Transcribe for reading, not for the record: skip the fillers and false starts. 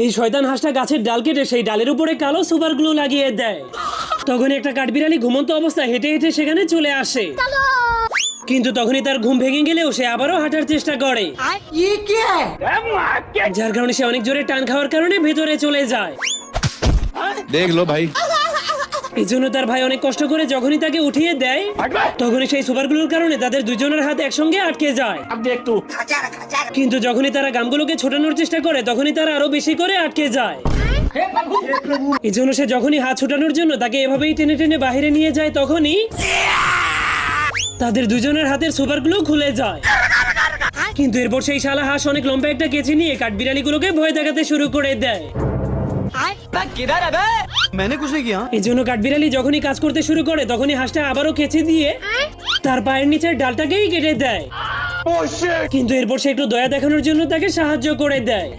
এই শয়তান হাঁসটা গাছের ডাল কেটে সেই ডালের উপরে কালো সুপার গ্লু লাগিয়ে দেয়। তখন একটা কাঠবিড়ালি ঘুমন্ত অবস্থায় হেঁটে হেঁটে সেখানে চলে আসে, কিন্তু তখনই তার ঘুম ভেঙে গেলেও সে আবারও হাঁটার চেষ্টা করে, যার কারণে সে অনেক জোরে টান খাওয়ার কারণে ভেতরে চলে যায়। देख लो भाई। এই জন্য তার ভাই অনেক কষ্ট করে যখনই তাকে উঠিয়ে দেয়, তখনই সেই সুপারগুলোর কারণে তাদের দুজনের হাত একসঙ্গে আটকে যায়। কিন্তু যখনই তারা গামগুলোকে ছোটানোর চেষ্টা করে, তখনই তারা আরো বেশি করে আটকে যায়। এই জন্য সে যখনই হাত ছোটানোর জন্য তাকে এভাবেই টেনে টেনে বাইরে নিয়ে যায়, তখনই তাদের দুজনের হাতের সুপারগুলো খুলে যায়। কিন্তু এরপর সেই শালা হাঁস অনেক লম্বা একটা কেচি নিয়ে কাঠবিড়ালিগুলোকে ভয় দেখাতে শুরু করে দেয়। मैंने कुछ नहीं किया। এই জন্য কাঠবিড়ালি যখনই কাজ করতে শুরু করে, তখনই হাঁসটা আবারও কেচি দিয়ে তার পায়ের নিচের ডালটাকেই কেটে দেয়। কিন্তু এরপর সে একটু দয়া দেখানোর জন্য তাকে সাহায্য করে দেয়।